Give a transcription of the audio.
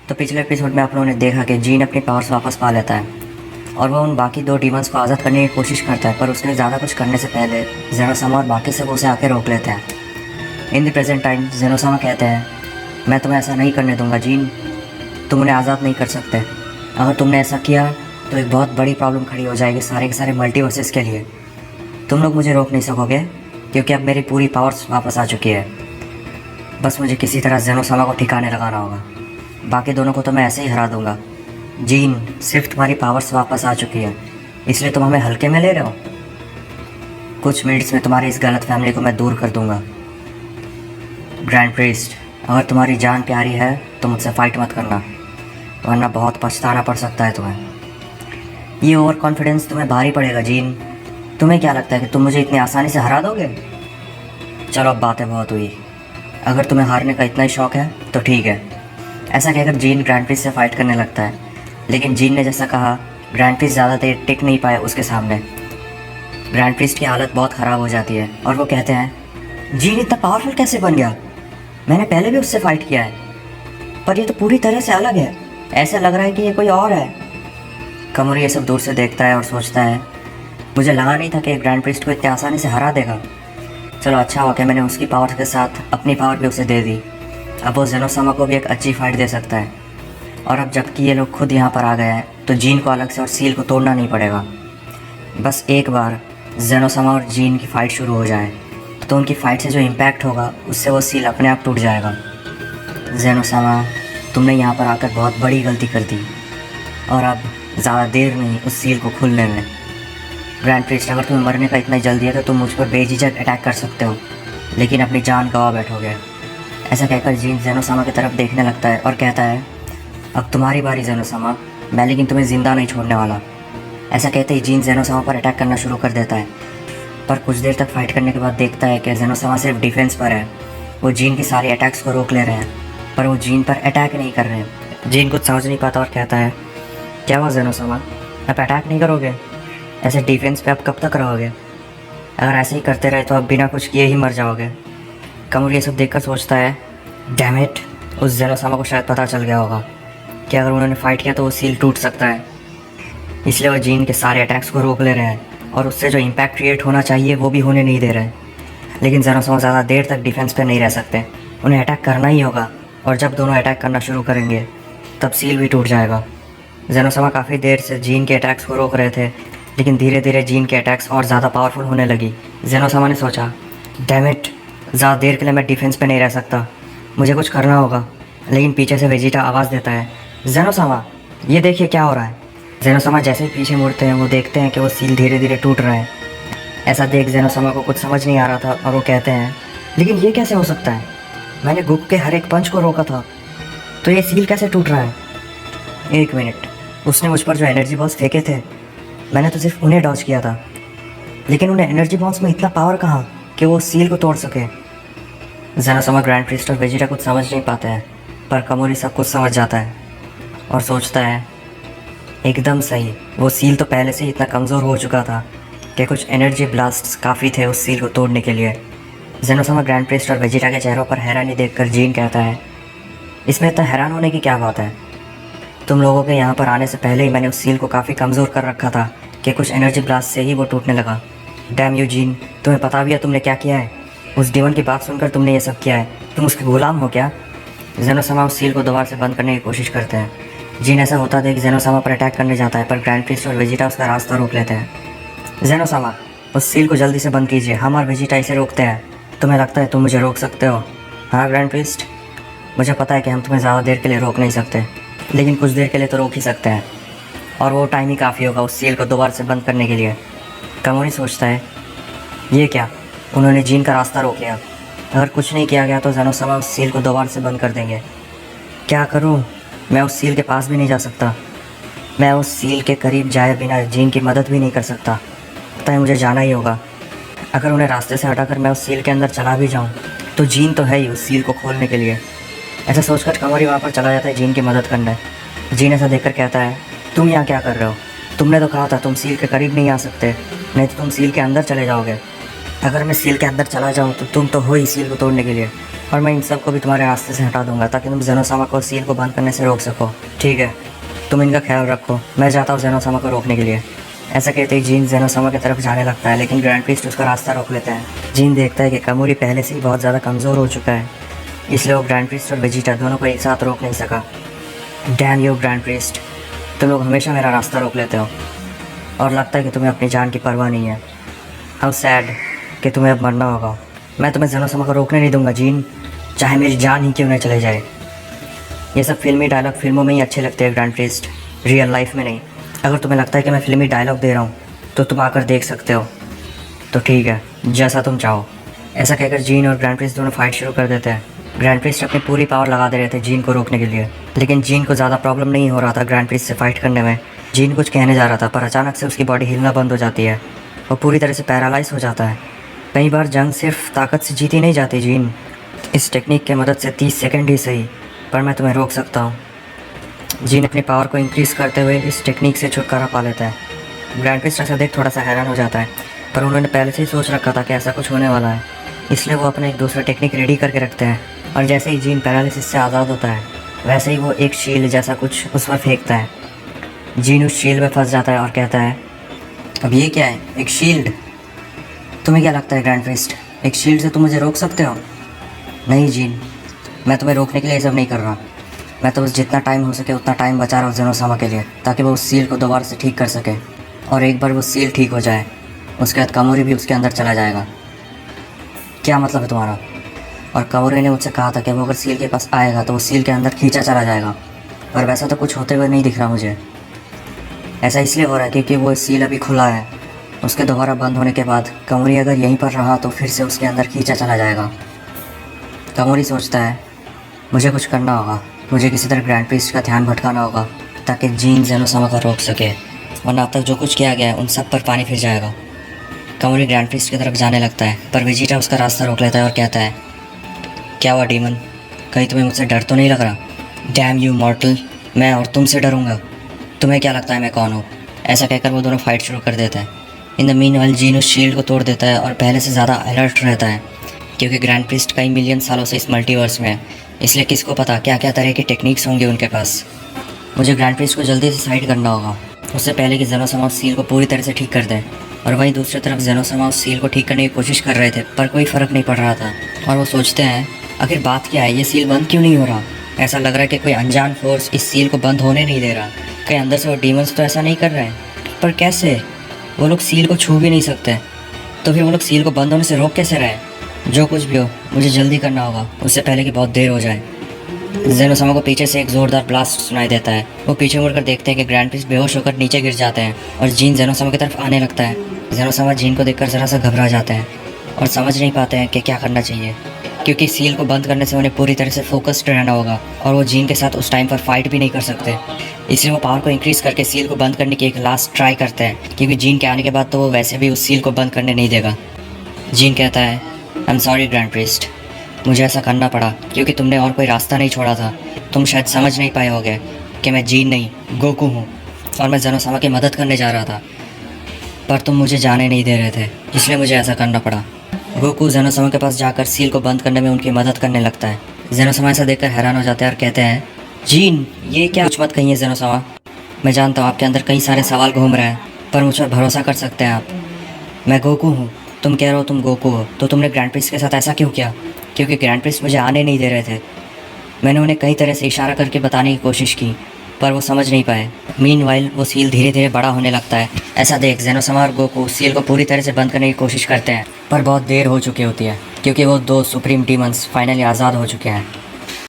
तो पिछले एपिसोड में आप लोगों ने देखा कि जीन अपनी पावर्स वापस पा लेता है और वो उन बाकी दो डीमंस को आज़ाद करने की कोशिश करता है, पर उसने ज़्यादा कुछ करने से पहले जेनोसामा और बाकी सब उसे आके रोक लेते हैं। इन द प्रेजेंट टाइम जेनोसामा कहते हैं, मैं तुम्हें ऐसा नहीं करने दूंगा जीन, तुम उन्हें आज़ाद नहीं कर सकते। अगर तुमने ऐसा किया तो एक बहुत बड़ी प्रॉब्लम खड़ी हो जाएगी सारे के सारे मल्टीवर्सेस के लिए। तुम लोग मुझे रोक नहीं सकोगे क्योंकि अब मेरी पूरी पावर्स वापस आ चुकी है। बस मुझे किसी तरह जेनोसामा को ठिकाने लगाना होगा, बाकी दोनों को तो मैं ऐसे ही हरा दूंगा। जीन, सिर्फ तुम्हारी पावर्स वापस आ चुकी है, इसलिए तुम हमें हल्के में ले रहे हो। कुछ मिनट्स में तुम्हारी इस गलत फैमिली को मैं दूर कर दूंगा। ग्रैंड प्रीस्ट, अगर तुम्हारी जान प्यारी है तो मुझसे फाइट मत करना, वरना बहुत पछताना पड़ सकता है तुम्हें। ये ओवर कॉन्फिडेंस तुम्हें भारी पड़ेगा जीन। तुम्हें क्या लगता है कि तुम मुझे इतनी आसानी से हरा दोगे? चलो अब बातें बहुत हुई, अगर तुम्हें हारने का इतना ही शौक है तो ठीक है। ऐसा कहकर जीन ग्रैंड प्रीस्ट से फाइट करने लगता है, लेकिन जीन ने जैसा कहा ग्रैंड प्रीस्ट ज़्यादा देर टिक नहीं पाए उसके सामने। ग्रैंड प्रीस्ट की हालत बहुत ख़राब हो जाती है और वो कहते हैं, जीन इतना पावरफुल कैसे बन गया? मैंने पहले भी उससे फाइट किया है, पर ये तो पूरी तरह से अलग है। ऐसा लग रहा है कि ये कोई और है। कमोरी ये सब दूर से देखता है और सोचता है, मुझे लगा नहीं था कि ग्रैंड प्रीस्ट को इतनी आसानी से हरा देगा। चलो अच्छा हुआ कि मैंने उसकी पावर के साथ अपनी पावर भी उसे दे दी। अब वो जेनोसामा को भी एक अच्छी फाइट दे सकता है। और अब जबकि ये लोग खुद यहाँ पर आ गए हैं तो जीन को अलग से और सील को तोड़ना नहीं पड़ेगा। बस एक बार जेनोसामा और जीन की फ़ाइट शुरू हो जाए तो उनकी फ़ाइट से जो इम्पैक्ट होगा उससे वो सील अपने आप टूट जाएगा। जेनोसामा, तुमने यहाँ पर आकर बहुत बड़ी गलती कर दी और अब ज़्यादा देर नहीं उस सील को खुलने में। ग्रैंड प्रीस्ट, अगर तुम्हें मरने का इतना जल्दी है तो तुम मुझ पर बेझिझक अटैक कर सकते हो, लेकिन अपनी जान गंवा बैठोगे। ऐसा कहकर जीन जेनोसामा की तरफ देखने लगता है और कहता है, अब तुम्हारी बारी जेनोसामा, मैं लेकिन तुम्हें ज़िंदा नहीं छोड़ने वाला। ऐसा कहते ही जीन जेनोसामा पर अटैक करना शुरू कर देता है, पर कुछ देर तक फाइट करने के बाद देखता है कि जेनोसामा सिर्फ डिफेंस पर है। वो जीन की सारी अटैक्स को रोक ले रहे हैं, पर वो जीन पर अटैक नहीं कर रहे हैं। जीन कुछ समझ नहीं पाता और कहता है, क्या हुआ जेनोसामा, आप अटैक नहीं करोगे? ऐसे डिफेंस पे आप कब तक रहोगे? अगर ऐसे ही करते रहे तो आप बिना कुछ किए ही मर जाओगे। कमर ये सब देखकर सोचता है, डैम इट, उस जेनोसामा को शायद पता चल गया होगा कि अगर उन्होंने फाइट किया तो वो सील टूट सकता है। इसलिए वो जीन के सारे अटैक्स को रोक ले रहे हैं और उससे जो इम्पैक्ट क्रिएट होना चाहिए वो भी होने नहीं दे रहे हैं। लेकिन जेनोसामा ज़्यादा देर तक डिफेंस पे नहीं रह सकते, उन्हें अटैक करना ही होगा। और जब दोनों अटैक करना शुरू करेंगे तब सील भी टूट जाएगा। जेनोसामा काफ़ी देर से जीन के अटैक्स को रोक रहे थे, लेकिन धीरे धीरे जीन के अटैक्स और ज़्यादा पावरफुल होने लगी। जेनोसामा ने सोचा, डैम इट, ज़्यादा देर के लिए मैं डिफेंस पे नहीं रह सकता, मुझे कुछ करना होगा। लेकिन पीछे से वेजिटा आवाज़ देता है, जेनोसामा, ये देखिए क्या हो रहा है। जेनोसामा जैसे ही पीछे मुड़ते हैं वो देखते हैं कि वो सील धीरे धीरे टूट रहा है। ऐसा देख जेनोसामा को कुछ समझ नहीं आ रहा था और वो कहते हैं, लेकिन ये कैसे हो सकता है? मैंने गुक के हर एक पंच को रोका था, तो ये सील कैसे टूट रहा है? एक मिनट, उसने मुझ पर जो एनर्जी बॉल्स फेंके थे मैंने तो सिर्फ उन्हें डॉज किया था, लेकिन उन्हें एनर्जी बॉल्स में इतना पावर कहाँ कि वो सील को तोड़ सके। जेनोसामा, ग्रैंड प्रीस्ट और वेजिटा कुछ समझ नहीं पाते हैं, पर कमोरी सब कुछ समझ जाता है और सोचता है, एकदम सही, वो सील तो पहले से ही इतना कमज़ोर हो चुका था कि कुछ एनर्जी ब्लास्ट्स काफ़ी थे उस सील को तोड़ने के लिए। जेनोसामा, ग्रैंड प्रीस्ट और वेजिटा के चेहरों पर हैरानी देखकर जीन कहता है, इसमें इतना हैरान होने की क्या बात है? तुम लोगों के यहाँ पर आने से पहले ही मैंने उस सील को काफ़ी कमज़ोर कर रखा था कि कुछ एनर्जी ब्लास्ट से ही वो टूटने लगा। डैम यू जीन, तुम्हें पता भी है तुमने क्या किया है? उस डीमन की बात सुनकर तुमने ये सब किया है, तुम उसके गुलाम हो क्या? जेनोसामा उस सील को दोबारा से बंद करने की कोशिश करते हैं। जीन ऐसा होता देख जेनोसामा पर अटैक करने जाता है, पर ग्रैंड प्रीस्ट और वेजिटा उसका रास्ता रोक लेते हैं। जेनोसामा, उस सील को जल्दी से बंद कीजिए, हम और वेजिटा इसे रोकते हैं। तुम्हें लगता है तुम मुझे रोक सकते हो? हाँ ग्रैंड प्रीस्ट, मुझे पता है कि हम तुम्हें ज़्यादा देर के लिए रोक नहीं सकते, लेकिन कुछ देर के लिए तो रोक ही सकते हैं, और वो टाइम ही काफ़ी होगा उस सील को दोबारा से बंद करने के लिए। कमोरी सोचता है, ये क्या, उन्होंने जीन का रास्ता रोक लिया। अगर कुछ नहीं किया गया तो जेनोसामा उस सील को दोबारा से बंद कर देंगे। क्या करूं? मैं उस सील के पास भी नहीं जा सकता, मैं उस सील के करीब जाए बिना जीन की मदद भी नहीं कर सकता। पता है मुझे जाना ही होगा। अगर उन्हें रास्ते से हटाकर मैं उस सील के अंदर चला भी जाऊं तो जीन तो है ही उस सील को खोलने के लिए। ऐसा सोचकर कमोरी वहाँ पर चला जाता है जीन की मदद करने। जीन ऐसा देखकर कहता है, तुम यहाँ क्या कर रहे हो? तुमने तो कहा था तुम सील के करीब नहीं आ सकते, नहीं तो तुम सील के अंदर चले जाओगे। अगर मैं सील के अंदर चला जाऊँ तो तुम तो हो ही सील को तोड़ने के लिए। और मैं इन सबको भी तुम्हारे रास्ते से हटा दूंगा ताकि तुम जेनोसामा को सील को बंद करने से रोक सको। ठीक है, तुम इनका ख्याल रखो, मैं जाता हूँ जेनोसामा को रोकने के लिए। ऐसा कहते ही जीन जेनोसामा की तरफ जाने लगता है, लेकिन ग्रैंड प्रीस्ट उसका रास्ता रोक लेता है। जीन देखता है कि कामोरी पहले से ही बहुत ज़्यादा कमज़ोर हो चुका है, इसलिए वो ग्रैंड प्रीस्ट और वेजिटा दोनों को एक साथ रोक नहीं सका। डैम यू ग्रैंड प्रीस्ट, तुम लोग हमेशा मेरा रास्ता रोक लेते हो और लगता है कि तुम्हें अपनी जान की परवाह नहीं है। हाउ सैड कि तुम्हें अब मरना होगा। मैं तुम्हें जेनोसामा को रोकने नहीं दूंगा जीन, चाहे मेरी जान ही क्यों न चले जाए। ये सब फिल्मी डायलॉग फिल्मों में ही अच्छे लगते हैं ग्रैंड प्रीस्ट, रियल लाइफ में नहीं। अगर तुम्हें लगता है कि मैं फिल्मी डायलॉग दे रहा हूँ तो तुम आकर देख सकते हो। तो ठीक है, जैसा तुम चाहो। ऐसा कहकर जीन और ग्रैंड प्रीस्ट दोनों फाइट शुरू कर देते हैं। ग्रैंड प्रीस्ट अपनी पूरी पावर लगा दे रहे थे जीन को रोकने के लिए, लेकिन जीन को ज़्यादा प्रॉब्लम नहीं हो रहा था ग्रैंड प्रीस्ट से फाइट करने में। जीन कुछ कहने जा रहा था पर अचानक से उसकी बॉडी हिलना बंद हो जाती है, वो पूरी तरह से पैरालाइज हो जाता है। कई बार जंग सिर्फ ताकत से जीती नहीं जाती जीन, इस टेक्निक की मदद से 30 सेकंड ही सही, पर मैं तुम्हें रोक सकता हूँ। जीन अपनी पावर को इंक्रीज़ करते हुए इस टेक्निक से छुटकारा पा लेता है। ग्रैंड प्रीस्ट ऐसा देख थोड़ा सा हैरान हो जाता है, पर उन्होंने पहले से ही सोच रखा था कि ऐसा कुछ होने वाला है, इसलिए वो अपना एक दूसरा टेक्निक रेडी करके रखते हैं। और जैसे ही जीन पैरालिसिस से आज़ाद होता है वैसे ही वो एक शील्ड जैसा कुछ उस पर फेंकता है। जीन उस शील्ड में फंस जाता है और कहता है, अब ये क्या है, एक शील्ड? तुम्हें क्या लगता है ग्रैंड प्रीस्ट, एक शील्ड से तुम मुझे रोक सकते हो? नहीं जीन, मैं तुम्हें रोकने के लिए ये सब नहीं कर रहा। मैं तो बस जितना टाइम हो सके उतना टाइम बचा रहा हूँ जेनोसामा के लिए, ताकि वो उस सील को दोबारा से ठीक कर सके। और एक बार वो सील ठीक हो जाए उसके बाद कामोरी भी उसके अंदर चला जाएगा। क्या मतलब है तुम्हारा? और कामोरी ने मुझसे कहा था कि वो अगर सील के पास आएगा तो वो सील के अंदर खींचा चला जाएगा, पर वैसा तो कुछ होते हुए नहीं दिख रहा मुझे। ऐसा इसलिए हो रहा है क्योंकि वो सील अभी खुला है, उसके दोबारा बंद होने के बाद कामोरी अगर यहीं पर रहा तो फिर से उसके अंदर खींचा चला जाएगा। कामोरी सोचता है, मुझे कुछ करना होगा, मुझे किसी तरह ग्रैंड प्रीस्ट का ध्यान भटकाना होगा ताकि जीन जेनोसामा को रोक सके, वरना अब तक जो कुछ किया गया है उन सब पर पानी फिर जाएगा। कामोरी ग्रैंड प्रीस्ट की तरफ जाने लगता है, पर वेजिटा उसका रास्ता रोक लेता है और कहता है, क्या हुआ डीमन, कहीं तुम्हें मुझसे डर तो नहीं लग रहा? डैम यू मॉर्टल, मैं और तुमसे डरूंगा? तुम्हें क्या लगता है मैं कौन हूँ? ऐसा कहकर वो दोनों फाइट शुरू कर देते हैं। इन द मीनवाइल जीन उस शील्ड को तोड़ देता है और पहले से ज़्यादा अलर्ट रहता है, क्योंकि ग्रैंड प्रीस्ट कई मिलियन सालों से इस मल्टीवर्स में है, इसलिए किसको पता क्या क्या तरह की टेक्निक्स होंगे उनके पास। मुझे ग्रैंड प्रीस्ट को जल्दी से साइड करना होगा, उससे पहले कि जेनोसामा उस सील को पूरी तरह से ठीक कर दें। और वहीं दूसरी तरफ जेनोसामा उस सील को ठीक करने की कोशिश कर रहे थे, पर कोई फ़र्क नहीं पड़ रहा था। और वो सोचते हैं, आखिर बात क्या है, ये सील बंद क्यों नहीं हो रहा? ऐसा लग रहा है कि कोई अनजान फोर्स इस सील को बंद होने नहीं दे रहा। कहीं अंदर से वो डीमंस तो ऐसा नहीं कर रहे हैं, पर कैसे? वो लोग सील को छू भी नहीं सकते, तो फिर वो लोग सील को बंद होने से रोक कैसे रहे? जो कुछ भी हो, मुझे जल्दी करना होगा, उससे पहले कि बहुत देर हो जाए। जेनोसामा को पीछे से एक ज़ोरदार ब्लास्ट सुनाई देता है। वो पीछे मुड़कर देखते हैं कि ग्रैंड प्रीस्ट बेहोश होकर नीचे गिर जाते हैं और जीन जेनोसामा की तरफ आने लगता है। जेनोसामा जीन को देखकर ज़रा सा घबरा जाते हैं और समझ नहीं पाते हैं कि क्या करना चाहिए, क्योंकि सील को बंद करने से उन्हें पूरी तरह से फोकस्ड रहना होगा और वो जीन के साथ उस टाइम पर फाइट भी नहीं कर सकते। इसलिए वो पावर को इंक्रीज़ करके सील को बंद करने की एक लास्ट ट्राई करते हैं, क्योंकि जीन के आने के बाद तो वो वैसे भी उस सील को बंद करने नहीं देगा। जीन कहता है, I am sorry grand priest, मुझे ऐसा करना पड़ा क्योंकि तुमने और कोई रास्ता नहीं छोड़ा था। तुम शायद समझ नहीं पाए होगे कि मैं जीन नहीं गोकू हूँ और मैं जेनोसामा की मदद करने जा रहा था, पर तुम मुझे जाने नहीं दे रहे थे, इसलिए मुझे ऐसा करना पड़ा। गोकू जेनोसामा के पास जाकर सील को बंद करने में उनकी मदद करने लगता है। जेनोसामा ऐसा देखकर हैरान हो जाते हैं और कहते हैं, जीन ये क्या? कुछ मत कहिए जेनोसामा, मैं जानता हूँ आपके अंदर कई सारे सवाल घूम रहे हैं, पर मुझ पर भरोसा कर सकते हैं आप। मैं गोकू हूँ, तुम कह रहे हो तुम गोकू हो, तो तुमने ग्रैंड प्रीस्ट के साथ ऐसा क्यों किया? क्योंकि ग्रैंड प्रीस्ट मुझे आने नहीं दे रहे थे। मैंने उन्हें कई तरह से इशारा करके बताने की कोशिश की, पर वो समझ नहीं पाए। मीनवाइल वो सील धीरे धीरे बड़ा होने लगता है। ऐसा देख जेनोसामा और गोकू सील को पूरी तरह से बंद करने की कोशिश करते हैं, पर बहुत देर हो चुकी होती है, क्योंकि वो दो सुप्रीम डीमंस फाइनली आज़ाद हो चुके हैं।